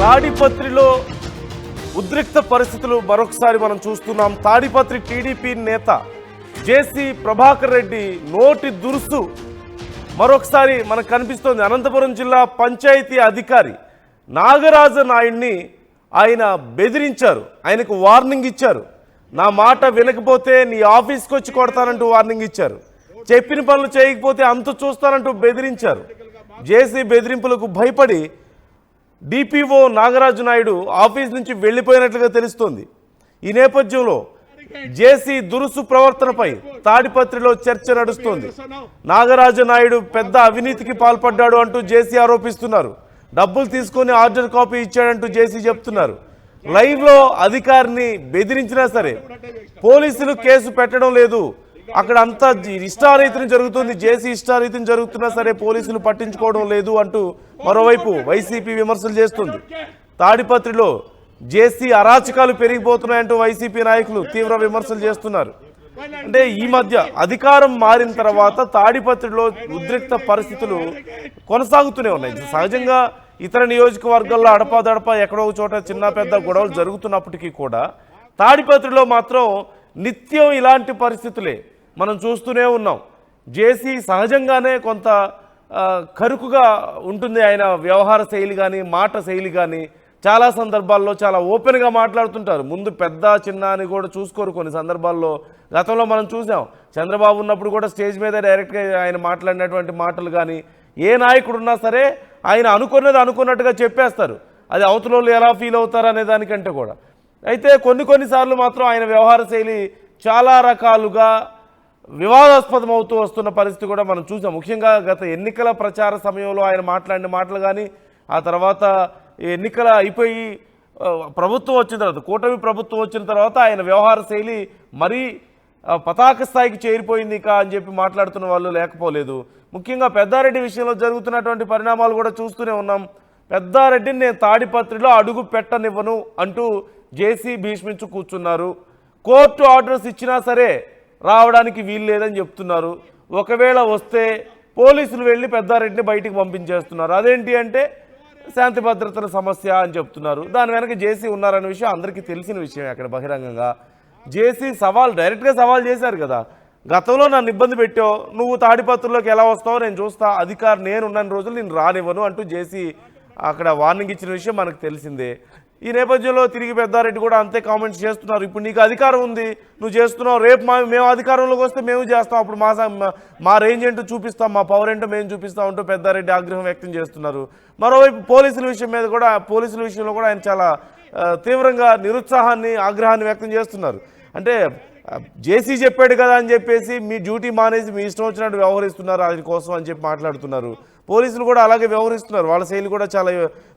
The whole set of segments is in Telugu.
తాడిపత్రిలో ఉద్రిక్త పరిస్థితులు మరొకసారి మనం చూస్తున్నాం. తాడిపత్రి టీడీపీ నేత జేసీ ప్రభాకర్ రెడ్డి నోటి దురుసు మరొకసారి మనకు కనిపిస్తోంది. అనంతపురం జిల్లా పంచాయతీ అధికారి నాగరాజ నాయుడిని ఆయన బెదిరించారు, ఆయనకు వార్నింగ్ ఇచ్చారు. నా మాట వినకపోతే నీ ఆఫీస్కి వచ్చి కొడతానంటూ వార్నింగ్ ఇచ్చారు. చెప్పిన పనులు చేయకపోతే అంత చూస్తానంటూ బెదిరించారు. జేసీ బెదిరింపులకు భయపడి డిపిఓ నాగరాజు నాయుడు ఆఫీస్ నుంచి వెళ్లిపోయినట్లుగా తెలుస్తోంది. ఈ నేపథ్యంలో జేసీ దురుసు ప్రవర్తనపై తాడిపత్రిలో చర్చ నడుస్తోంది. నాగరాజు నాయుడు పెద్ద అవినీతికి పాల్పడ్డాడు అంటూ జేసీ ఆరోపిస్తున్నారు. డబ్బులు తీసుకొని ఆర్డర్ కాపీ ఇచ్చాడంటూ జేసీ చెప్తున్నారు. లైవ్ లో అధికారిని బెదిరించినా సరే పోలీసులు కేసు పెట్టడం లేదు. అక్కడ అంతా ఇష్టారీతిని జరుగుతుంది. జేసీ ఇష్టారీతిని జరుగుతున్నా సరే పోలీసులు పట్టించుకోవడం లేదు అంటూ మరోవైపు వైసీపీ విమర్శలు చేస్తుంది. తాడిపత్రిలో జేసీ అరాచకాలు పెరిగిపోతున్నాయంటూ వైసీపీ నాయకులు తీవ్ర విమర్శలు చేస్తున్నారు. అంటే ఈ మధ్య అధికారం మారిన తర్వాత తాడిపత్రిలో ఉద్రిక్త పరిస్థితులు కొనసాగుతూనే ఉన్నాయి. సహజంగా ఇతర నియోజకవర్గాల్లో అడపాదడపా ఎక్కడో చోట చిన్న పెద్ద గొడవలు జరుగుతున్నప్పటికీ కూడా తాడిపత్రిలో మాత్రం నిత్యం ఇలాంటి పరిస్థితులే మనం చూస్తూనే ఉన్నాం. జేసీ సహజంగానే కొంత కరుకుగా ఉంటుంది. ఆయన వ్యవహార శైలి కానీ మాట శైలి కానీ చాలా సందర్భాల్లో చాలా ఓపెన్గా మాట్లాడుతుంటారు. ముందు పెద్ద చిన్న అని కూడా చూసుకోరు. కొన్ని సందర్భాల్లో గతంలో మనం చూసాం. చంద్రబాబు ఉన్నప్పుడు కూడా స్టేజ్ మీద డైరెక్ట్గా ఆయన మాట్లాడినటువంటి మాటలు కానీ ఏ నాయకుడు ఉన్నా సరే ఆయన అనుకున్నది అనుకున్నట్టుగా చెప్పేస్తారు. అది అవతల వాళ్ళు ఎలా ఫీల్ అవుతారు అనే దానికంటే కూడా. అయితే కొన్నిసార్లు మాత్రం ఆయన వ్యవహార శైలి చాలా రకాలుగా వివాదాస్పదం అవుతూ వస్తున్న పరిస్థితి కూడా మనం చూసాం. ముఖ్యంగా గత ఎన్నికల ప్రచార సమయంలో ఆయన మాట్లాడిన మాటలు కానీ, ఆ తర్వాత ఎన్నికల అయిపోయి ప్రభుత్వం వచ్చిన తర్వాత, కూటమి ప్రభుత్వం వచ్చిన తర్వాత ఆయన వ్యవహార శైలి మరీ పతాక స్థాయికి చేరిపోయింది అని చెప్పి మాట్లాడుతున్న వాళ్ళు లేకపోలేదు. ముఖ్యంగా పెద్దారెడ్డి విషయంలో జరుగుతున్నటువంటి పరిణామాలు కూడా చూస్తూనే ఉన్నాం. పెద్దారెడ్డిని నేను తాడిపత్రిలో అడుగు పెట్టనివ్వను అంటూ జేసీ భీష్మించు కూర్చున్నారు. కోర్టు ఆర్డర్స్ ఇచ్చినా సరే రావడానికి వీలు లేదని చెప్తున్నారు. ఒకవేళ వస్తే పోలీసులు వెళ్ళి పెద్దారెడ్డిని బయటికి పంపించేస్తున్నారు. అదేంటి అంటే శాంతి భద్రతల సమస్య అని చెప్తున్నారు. దాని వెనక జేసీ ఉన్నారనే విషయం అందరికీ తెలిసిన విషయం. అక్కడ బహిరంగంగా జేసీ డైరెక్ట్గా సవాల్ చేశారు కదా, గతంలో నన్ను ఇబ్బంది పెట్టావు, నువ్వు తాడిపత్రుల్లోకి ఎలా వస్తావో నేను చూస్తా, నేను ఉన్న రోజులు నేను రానివ్వను అంటూ జేసీ అక్కడ వార్నింగ్ ఇచ్చిన విషయం మనకు తెలిసిందే. ఈ నేపథ్యంలో తిరిగి పెద్దారెడ్డి కూడా అంతే కామెంట్స్ చేస్తున్నారు. ఇప్పుడు నీకు అధికారం ఉంది, నువ్వు చేస్తున్నావు, రేపు మేము అధికారంలోకి వస్తే మేము చేస్తాం, అప్పుడు మా రేంజ్ ఏంటో చూపిస్తాం, మా పవర్ ఏంటో మేము చూపిస్తాం అంటూ పెద్దారెడ్డి ఆగ్రహం వ్యక్తం చేస్తున్నారు. మరోవైపు పోలీసుల విషయంలో కూడా ఆయన చాలా తీవ్రంగా నిరుత్సాహాన్ని ఆగ్రహాన్ని వ్యక్తం చేస్తున్నారు. అంటే జేసీ చెప్పాడు కదా అని చెప్పేసి మీ డ్యూటీ మానేసి మీ ఇష్టం వచ్చినట్టు వ్యవహరిస్తున్నారు ఆయన కోసం అని చెప్పి మాట్లాడుతున్నారు. పోలీసులు కూడా అలాగే వ్యవహరిస్తున్నారు. వాళ్ళ శైలి కూడా చాలా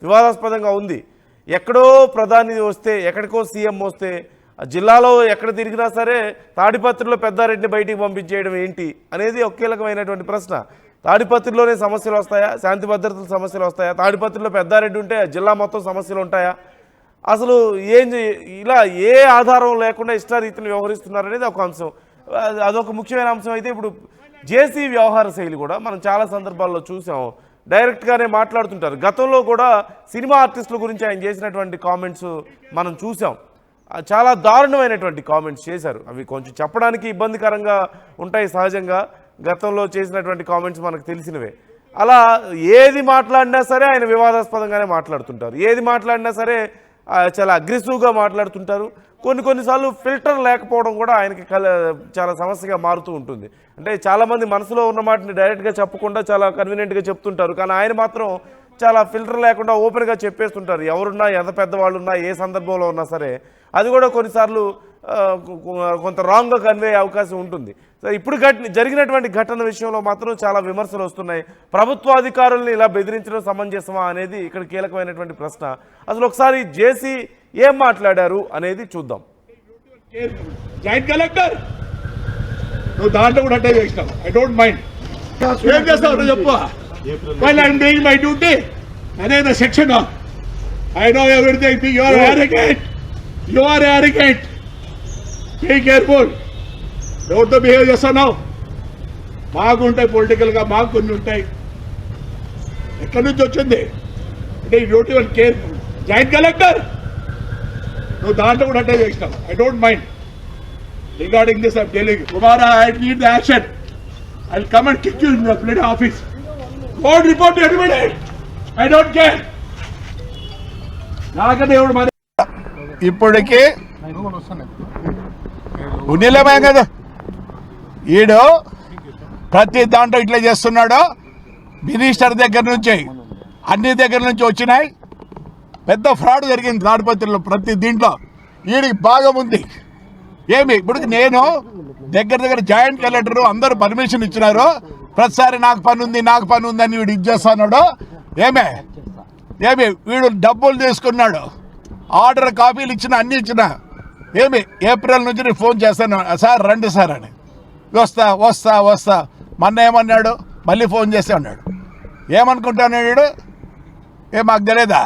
వివాదాస్పదంగా ఉంది. ఎక్కడో ప్రధాని వస్తే, ఎక్కడికో సీఎం వస్తే, జిల్లాలో ఎక్కడ తిరిగినా సరే తాడిపత్రిలో పెద్దారెడ్డిని బయటికి పంపించేయడం ఏంటి అనేది ఒక కీలకమైనటువంటి ప్రశ్న. తాడిపత్రిలోనే సమస్యలు వస్తాయా? శాంతి భద్రతల సమస్యలు వస్తాయా? తాడిపత్రిలో పెద్దారెడ్డి ఉంటే జిల్లా మొత్తం సమస్యలు ఉంటాయా? అసలు ఇలా ఏ ఆధారం లేకుండా ఇష్టారీతిని వ్యవహరిస్తున్నారనేది ఒక అంశం. అదొక ముఖ్యమైన అంశం. అయితే ఇప్పుడు జేసీ వ్యవహార శైలి కూడా మనం చాలా సందర్భాల్లో చూసాం. డైరెక్ట్గానే మాట్లాడుతుంటారు. గతంలో కూడా సినిమా ఆర్టిస్టుల గురించి ఆయన చేసినటువంటి కామెంట్స్ మనం చూసాం. చాలా దారుణమైనటువంటి కామెంట్స్ చేశారు. అవి కొంచెం చెప్పడానికి ఇబ్బందికరంగా ఉంటాయి సహజంగా. గతంలో చేసినటువంటి కామెంట్స్ మనకు తెలిసినవే. అలా ఏది మాట్లాడినా సరే ఆయన వివాదాస్పదంగానే మాట్లాడుతుంటారు. ఏది మాట్లాడినా సరే చాలా అగ్రెసివ్గా మాట్లాడుతుంటారు. కొన్నిసార్లు ఫిల్టర్ లేకపోవడం కూడా ఆయనకి చాలా సమస్యగా మారుతూ ఉంటుంది. అంటే చాలామంది మనసులో ఉన్న మాటని డైరెక్ట్గా చెప్పకుండా చాలా కన్వీనియంట్గా చెప్తుంటారు. కానీ ఆయన మాత్రం చాలా ఫిల్టర్ లేకుండా ఓపెన్గా చెప్పేస్తుంటారు. ఎవరున్నా, ఎంత పెద్దవాళ్ళు ఉన్నా, ఏ సందర్భంలో ఉన్నా సరే అది కూడా కొన్నిసార్లు కొంత రాంగ్గా కన్వే అయ్యే అవకాశం ఉంటుంది. సో ఇప్పుడు జరిగినటువంటి ఘటన విషయంలో మాత్రం చాలా విమర్శలు వస్తున్నాయి. ప్రభుత్వ అధికారుల్ని ఇలా బెదిరించడం సమంజసమా అనేది ఇక్కడ కీలకమైనటువంటి ప్రశ్న. అసలు ఒకసారి జేసీ ఏం మాట్లాడారు అనేది చూద్దాం. జాయింట్ కలెక్టర్ నువ్వు దాంట్లో కూడా అట్టే చేసినావు. I don't mind. ఏం చేస్తావు చెప్పు. While I'm doing my duty అదే the section. I know everything. You are arrogant. Be careful. ఎవరితో బిహేవ్ చేస్తున్నావు? మాకుంటాయి పొలిటికల్గా, మాకు కొన్ని ఉంటాయి. ఎక్కడి నుంచి వచ్చింది అంటే ఈ duty one careful. Joint collector నువ్వు దాంట్లో కూడా అటాక్ చేసినావు. I don't mind regarding this I'm telling you కుమారా, I need the action. I will come and kick you in the plate office. Go report to everybody. I don't care. నాకనే ఎవడు మరి ఇప్పటికి ఉన్నిలేమే కదా ఈడు ప్రతి దాంట్లో ఇట్లా చేస్తున్నాడు. మినిస్టర్ దగ్గర నుంచి అన్ని దగ్గర నుంచి వచ్చినాయి. పెద్ద ఫ్రాడ్ జరిగింది తాడిపత్రిలో ప్రతి దీంట్లో. వీడికి బాగా ఉంది. ఏమి ఇప్పుడు నేను దగ్గర జాయింట్ కలెక్టర్ అందరూ పర్మిషన్ ఇచ్చినారు. ప్రతిసారి నాకు పని ఉంది అని వీడు ఇది చేస్తున్నాడు. ఏమి వీడు డబ్బులు తీసుకున్నాడు. ఆర్డర్ కాపీలు ఇచ్చిన అన్ని ఇచ్చిన. ఏమి ఏప్రిల్ నుంచి నేను ఫోన్ చేస్తాను, సార్ రండి సార్ అని. వస్తా మొన్న ఏమన్నాడు, మళ్ళీ ఫోన్ చేస్తే అన్నాడు. ఏమనుకుంటాను వీడు, మాకు తెలియదా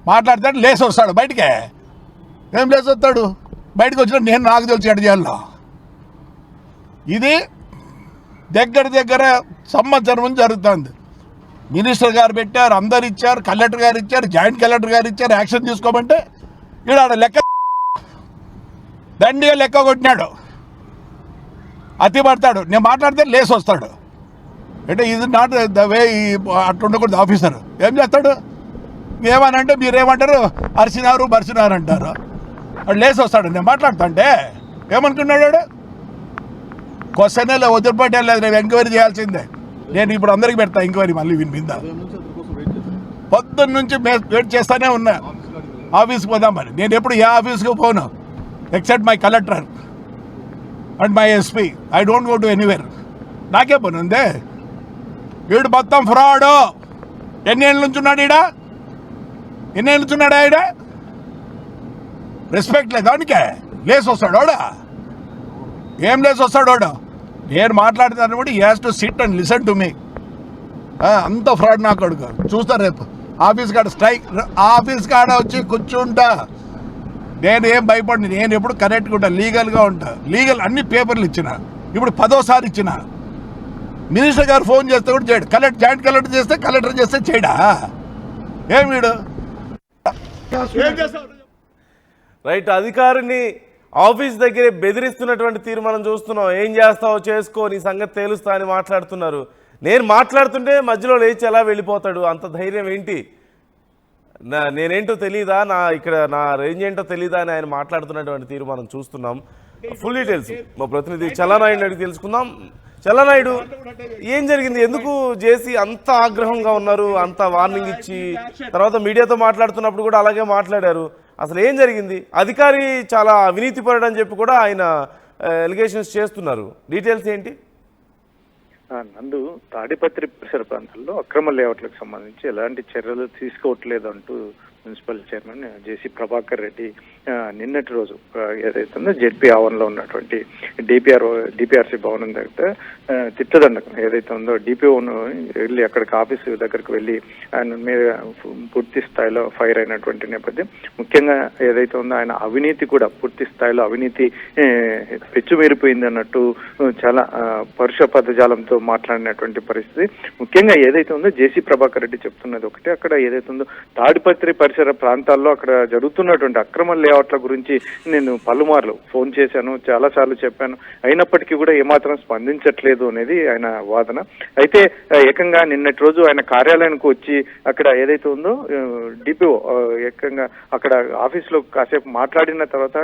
మాట్లాడతాడు. లేచి వస్తాడు బయటికే. ఏం లేచి వస్తాడు బయటకు వచ్చినా నేను నాకు తెలిసి ఎడ చేయాలో. ఇది దగ్గర సంవత్సరం నుంచి జరుగుతుంది. మినిస్టర్ గారు పెట్టారు, అందరు ఇచ్చారు, కలెక్టర్ గారు ఇచ్చారు, జాయింట్ కలెక్టర్ గారు ఇచ్చారు యాక్షన్ తీసుకోమంటే ఈడ లెక్క దండిగా లెక్క కొట్టినాడు. అతి పడతాడు. నేను మాట్లాడితే లేసి వస్తాడు. అంటే ఇది నాట్ ద వే. అట్లా ఉండకూడదు ఆఫీసర్. ఏం చేస్తాడు, ఏమనంటే మీరేమంటారు, బరిసినారు అంటారు. వాడు లేసి వస్తాడు. నేను మాట్లాడుతా అంటే ఏమనుకున్నాడు, క్వశ్చన్ వదిలిపెట్టే లేదు. నేను ఎంక్వైరీ చేయాల్సిందే. నేను ఇప్పుడు అందరికి పెడతా ఎంక్వైరీ. మళ్ళీ విని మీద పొద్దున్న నుంచి వెయిట్ చేస్తానే ఉన్నా ఆఫీస్కి పోదామని. నేను ఎప్పుడు ఏ ఆఫీస్కి పోను except my collector and my SP. I don't go to anywhere. నాకే పని ఉందే. వీడు మొత్తం ఫ్రాడ్. ఎన్నేళ్ళ నుంచి ఉన్నాడు ఈడ రెస్పెక్ట్ లేదు వాడికే. లేసి వస్తాడు వాడు. ఏం లేసి వస్తాడు వాడు. నేను మాట్లాడుతాను కూడా. He has to sit and listen to me. అంత ఫ్రాడ్ నా కొడుకు. చూస్తా రేపు ఆఫీస్ కాడ స్ట్రైక్. ఆఫీస్ కాడ వచ్చి కూర్చుంటా. నేను ఏం భయపడి, నేను ఎప్పుడు కరెక్ట్గా ఉంటా, లీగల్గా ఉంటా. లీగల్ అన్ని పేపర్లు ఇచ్చిన. ఇప్పుడు 10వ ఇచ్చిన. మినిస్టర్ గారు ఫోన్ చేస్తే కూడా చేయడు. జాయింట్ కలెక్టర్ చేస్తే కలెక్టర్ చేస్తే చేయడా. ఏం వీడు రైట్. అధికారిని ఆఫీస్ దగ్గరే బెదిరిస్తున్నటువంటి తీరు మనం చూస్తున్నాం. ఏం చేస్తావో చేసుకో, నీ సంగతి తేలుస్తా అని మాట్లాడుతున్నారు. నేను మాట్లాడుతుంటే మధ్యలో లేచి ఎలా వెళ్ళిపోతాడు. అంత ధైర్యం ఏంటి, నేనేంటో తెలీదా, నా రేంజ్ ఏంటో తెలీదా అని ఆయన మాట్లాడుతున్నటువంటి తీరు మనం చూస్తున్నాం. ఫుల్ డీటెయిల్స్ మా ప్రతినిధి చల్లనాయుడు అడిగి తెలుసుకుందాం. చల్లనాయుడు, ఏం జరిగింది, ఎందుకు జేసీ అంత ఆగ్రహంగా ఉన్నారు, అంత వార్నింగ్ ఇచ్చి తర్వాత మీడియాతో మాట్లాడుతున్నప్పుడు కూడా అలాగే మాట్లాడారు. అసలు ఏం జరిగింది? అధికారి చాలా అవినీతిపరుడు అని చెప్పి కూడా ఆయన ఎలిగేషన్స్ చేస్తున్నారు. డీటెయిల్స్ ఏంటి? నందు, తాడిపత్రి పరిసర ప్రాంతాల్లో అక్రమ లేఅవుట్లకు సంబంధించి ఎలాంటి చర్యలు తీసుకోవట్లేదు అంటూ మున్సిపల్ చైర్మన్ జేసీ ప్రభాకర్ రెడ్డి నిన్నటి రోజు ఏదైతుందో జెడ్పీ ఆవరణలో ఉన్నటువంటి డిపిఆర్సీ భవనం దగ్గర తిట్టదండకం ఏదైతే ఉందో డిపిఓను వెళ్ళి అక్కడికి ఆఫీసు దగ్గరకు వెళ్ళి ఆయన మీద పూర్తి స్థాయిలో ఫైర్ అయినటువంటి నేపథ్యం. ముఖ్యంగా ఏదైతే ఉందో ఆయన అవినీతి కూడా పూర్తి స్థాయిలో అవినీతి పెచ్చుమీరిపోయింది అన్నట్టు చాలా పరుష పదజాలంతో మాట్లాడినటువంటి పరిస్థితి. ముఖ్యంగా ఏదైతే ఉందో జేసీ ప్రభాకర్ రెడ్డి చెప్తున్నది ఒకటి, అక్కడ ఏదైతే ఉందో తాడిపత్రి పరిసర ప్రాంతాల్లో అక్కడ జరుగుతున్నటువంటి అక్రమ లేఅవుట్ల గురించి నేను పలుమార్లు ఫోన్ చేశాను, చాలా సార్లు చెప్పాను, అయినప్పటికీ కూడా ఏమాత్రం స్పందించట్లేదు అనేది ఆయన వాదన. అయితే ఏకంగా నిన్నటి రోజు ఆయన కార్యాలయానికి వచ్చి అక్కడ ఏదైతే ఉందో డిపిఓ ఏకంగా అక్కడ ఆఫీస్లో కాసేపు మాట్లాడిన తర్వాత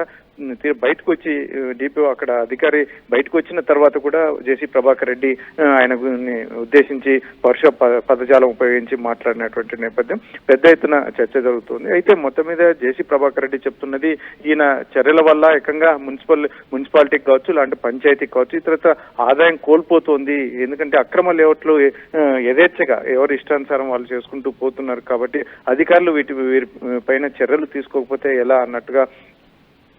బయటకు వచ్చి డిపిఓ అక్కడ అధికారి బయటకు వచ్చిన తర్వాత కూడా జేసీ ప్రభాకర్ రెడ్డి ఆయన ఉద్దేశించి పరుష పదజాలం ఉపయోగించి మాట్లాడినటువంటి నేపథ్యం. పెద్ద ఎత్తున చర్చ జరుగుతుంది. అయితే మొత్తం మీద జేసీ ప్రభాకర్ రెడ్డి చెప్తున్నది ఈయన చర్యల వల్ల ఏకంగా మున్సిపాలిటీకి కావచ్చు, లాంటి పంచాయతీకి కావచ్చు, ఇతరత ఆదాయం కోల్పోతోంది. ఎందుకంటే అక్రమ లేఅవుట్లు యథేచ్ఛగా ఎవరు ఇష్టానుసారం వాళ్ళు చేసుకుంటూ పోతున్నారు. కాబట్టి అధికారులు వీరి పైన చర్యలు తీసుకోకపోతే ఎలా అన్నట్టుగా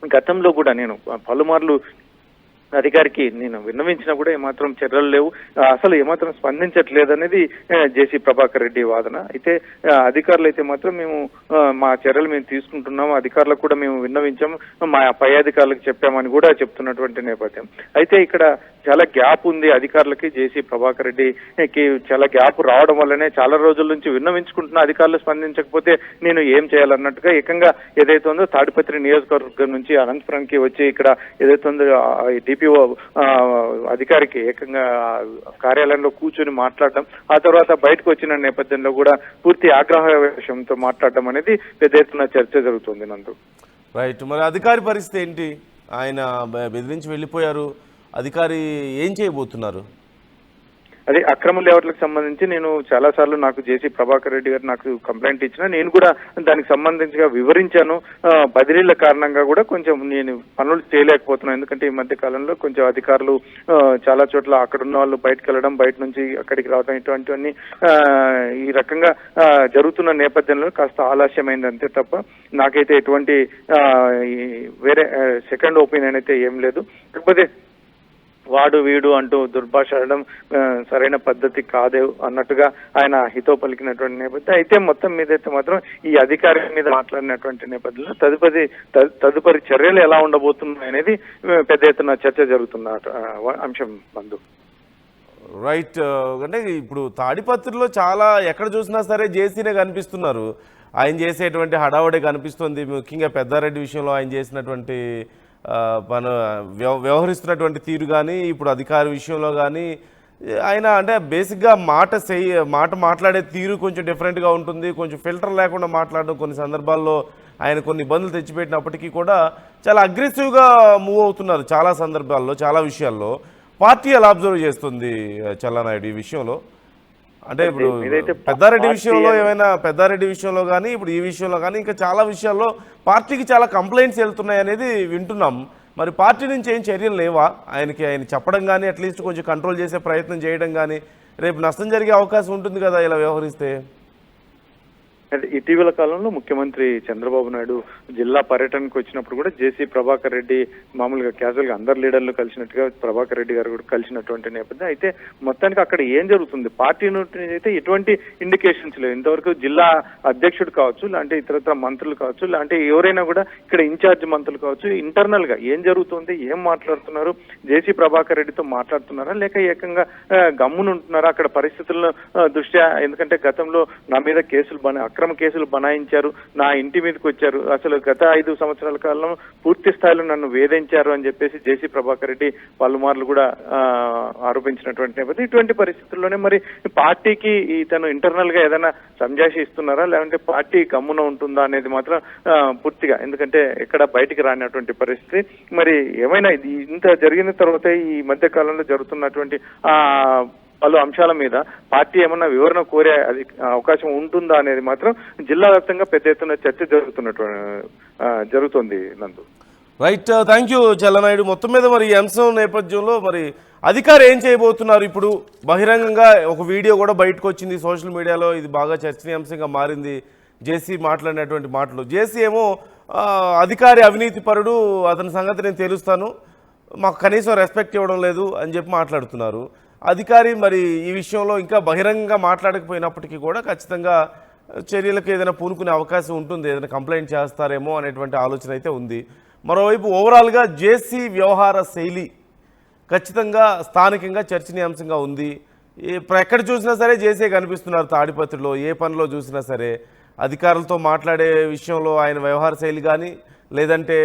గతంలో కూడా నేను పలుమార్లు అధికారికి నేను విన్నవించినా కూడా ఏమాత్రం చర్యలు లేవు, అసలు ఏమాత్రం స్పందించట్లేదు అనేది జేసీ ప్రభాకర్ రెడ్డి వాదన. అయితే అధికారులు అయితే మాత్రం మేము మా చర్యలు మేము తీసుకుంటున్నాము, అధికారులకు కూడా మేము విన్నవించాము, మా పై అధికారులకు చెప్పామని కూడా చెప్తున్నటువంటి నేపథ్యం. అయితే ఇక్కడ చాలా గ్యాప్ ఉంది అధికారులకి, జేసీ ప్రభాకర్ రెడ్డికి చాలా గ్యాప్ రావడం వల్లనే చాలా రోజుల నుంచి విన్నవించుకుంటున్న అధికారులు స్పందించకపోతే నేను ఏం చేయాలన్నట్టుగా ఏకంగా ఏదైతే ఉందో తాడిపత్రి నియోజకవర్గం నుంచి అనంతపురంకి వచ్చి ఇక్కడ ఏదైతే ఉందో డిపిఓ అధికారికి ఏకంగా కార్యాలయంలో కూర్చొని మాట్లాడడం, ఆ తర్వాత బయటకు వచ్చిన నేపథ్యంలో కూడా పూర్తి ఆగ్రహ విషయంతో మాట్లాడడం అనేది పెద్ద ఎత్తున చర్చ జరుగుతుంది. నందు రైట్, మరి అధికారి పరిస్థితి ఏంటి? ఆయన బెదిరించి వెళ్ళిపోయారు, అధికారి ఏం చేయబోతున్నారు? అదే అక్రమ లేఅవుట్లకు సంబంధించి నేను చాలా సార్లు నాకు జేసీ ప్రభాకర్ రెడ్డి గారు నాకు కంప్లైంట్ ఇచ్చిన, నేను కూడా దానికి సంబంధించిగా వివరించాను. బదిలీల కారణంగా కూడా కొంచెం నేను పనులు చేయలేకపోతున్నాను, ఎందుకంటే ఈ మధ్య కాలంలో కొంచెం అధికారులు చాలా చోట్ల అక్కడ ఉన్న వాళ్ళు బయటకు వెళ్ళడం, బయట నుంచి అక్కడికి రావడం, ఇటువంటివన్నీ ఈ రకంగా జరుగుతున్న నేపథ్యంలో కాస్త ఆలస్యమైంది అంతే తప్ప నాకైతే ఎటువంటి వేరే సెకండ్ ఒపీనియన్ అయితే ఏం లేదు. కాకపోతే వాడు వీడు అంటూ దుర్భాష ఆడడం సరైన పద్ధతి కాదే అన్నట్టుగా ఆయన హితో పలికినటువంటి నేపథ్యం. అయితే మొత్తం మీద అయితే మాత్రం ఈ అధికారి మీద మాట్లాడినటువంటి నేపథ్యంలో తదుపరి చర్యలు ఎలా ఉండబోతున్నాయి అనేది పెద్ద ఎత్తున చర్చ జరుగుతున్న అంశం. బంధు రైట్, అంటే ఇప్పుడు తాడిపత్రిలో చాలా ఎక్కడ చూసినా సరే జేసీనే కనిపిస్తున్నారు, ఆయన చేసేటువంటి హడావుడే కనిపిస్తుంది. ముఖ్యంగా పెద్దారెడ్డి విషయంలో ఆయన చేసినటువంటి వ్యవహరిస్తున్నటువంటి తీరు కానీ, ఇప్పుడు అధికారి విషయంలో కానీ ఆయన అంటే బేసిక్గా మాట మాట్లాడే తీరు కొంచెం డిఫరెంట్గా ఉంటుంది, కొంచెం ఫిల్టర్ లేకుండా మాట్లాడడం కొన్ని సందర్భాల్లో ఆయన కొన్ని ఇబ్బందులు తెచ్చిపెట్టినప్పటికీ కూడా చాలా అగ్రెసివ్గా మూవ్ అవుతున్నారు చాలా సందర్భాల్లో, చాలా విషయాల్లో. పార్టీ ఎలా అబ్జర్వ్ చేస్తుంది చల్లానాయుడు ఈ విషయంలో? అంటే ఇప్పుడు పెద్దారెడ్డి విషయంలో ఏమైనా పెద్దారెడ్డి విషయంలో కానీ ఇప్పుడు ఈ విషయంలో కానీ ఇంకా చాలా విషయాల్లో పార్టీకి చాలా కంప్లైంట్స్ వెళ్తున్నాయి అనేది వింటున్నాం. మరి పార్టీ నుంచి ఏం చర్యలు లేవా? ఆయన చెప్పడం కానీ అట్లీస్ట్ కొంచెం కంట్రోల్ చేసే ప్రయత్నం చేయడం కానీ, రేపు నష్టం జరిగే అవకాశం ఉంటుంది కదా ఇలా వ్యవహరిస్తే? ఇటీవల కాలంలో ముఖ్యమంత్రి చంద్రబాబు నాయుడు జిల్లా పర్యటనకు వచ్చినప్పుడు కూడా జేసీ ప్రభాకర్ రెడ్డి మామూలుగా క్యాజువల్ గా అందరు లీడర్లు కలిసినట్టుగా ప్రభాకర్ రెడ్డి గారు కూడా కలిసినటువంటి నేపథ్యం. అయితే మొత్తానికి అక్కడ ఏం జరుగుతుంది, పార్టీ నుండి అయితే ఎటువంటి ఇండికేషన్స్ లేవు ఇంతవరకు. జిల్లా అధ్యక్షుడు కావచ్చు, లాంటి ఇతరత్ర మంత్రులు కావచ్చు, లాంటి ఎవరైనా కూడా ఇక్కడ ఇన్ఛార్జ్ మంత్రులు కావచ్చు, ఇంటర్నల్ గా ఏం జరుగుతుంది, ఏం మాట్లాడుతున్నారు, జేసీ ప్రభాకర్ రెడ్డితో మాట్లాడుతున్నారా లేక ఏకంగా గమ్మునుంటున్నారా అక్కడ పరిస్థితుల దృష్ట్యా? ఎందుకంటే గతంలో నా మీద అక్రమ కేసులు బనాయించారు, నా ఇంటి మీదకి వచ్చారు, అసలు గత 5 సంవత్సరాల కాలంలో పూర్తి స్థాయిలో నన్ను వేధించారు అని చెప్పేసి జేసీ ప్రభాకర్ రెడ్డి పలుమార్లు కూడా ఆరోపించినటువంటి నేపథ్యం. ఇటువంటి పరిస్థితుల్లోనే మరి పార్టీకి ఇతను ఇంటర్నల్ గా ఏదైనా సంజాషి ఇస్తున్నారా లేదంటే పార్టీ గమ్మున ఉంటుందా అనేది మాత్రం పూర్తిగా, ఎందుకంటే ఎక్కడ బయటికి రానటువంటి పరిస్థితి. మరి ఏమైనా ఇంత జరిగిన తర్వాత ఈ మధ్య కాలంలో జరుగుతున్నటువంటి పలు అంశాల మీద పార్టీ ఏమన్నా వివరణ కోరే అవకాశం ఉంటుందా అనేది మాత్రం జిల్లా వ్యాప్తంగా పెద్ద ఎత్తున చర్చ జరుగుతుంది. నందు రైట్, థ్యాంక్ యూ చల్లనాయుడు. మొత్తం మీద మరి ఈ అంశం నేపథ్యంలో మరి అధికారి ఏం చేయబోతున్నారు? ఇప్పుడు బహిరంగంగా ఒక వీడియో కూడా బయటకు వచ్చింది సోషల్ మీడియాలో, ఇది బాగా చర్చనీయాంశంగా మారింది. జేసీ మాట్లాడినటువంటి మాటలు, జేసీ ఏమో అధికారి అవినీతి పరుడు, అతని సంగతి నేను తెలుస్తాను, మాకు కనీసం రెస్పెక్ట్ ఇవ్వడం లేదు అని చెప్పి మాట్లాడుతున్నారు. అధికారి మరి ఈ విషయంలో ఇంకా బహిరంగంగా మాట్లాడకపోయినప్పటికీ కూడా ఖచ్చితంగా చర్యలకు ఏదైనా పూనుకునే అవకాశం ఉంటుంది, ఏదైనా కంప్లైంట్ చేస్తారేమో అనేటువంటి ఆలోచన అయితే ఉంది. మరోవైపు ఓవరాల్గా జేసీ వ్యవహార శైలి ఖచ్చితంగా స్థానికంగా చర్చనీయాంశంగా ఉంది. ఎక్కడ చూసినా సరే జేసీ కనిపిస్తున్నారు తాడిపత్రిలో, ఏ పనిలో చూసినా సరే. అధికారులతో మాట్లాడే విషయంలో ఆయన వ్యవహార శైలి కానీ, లేదంటే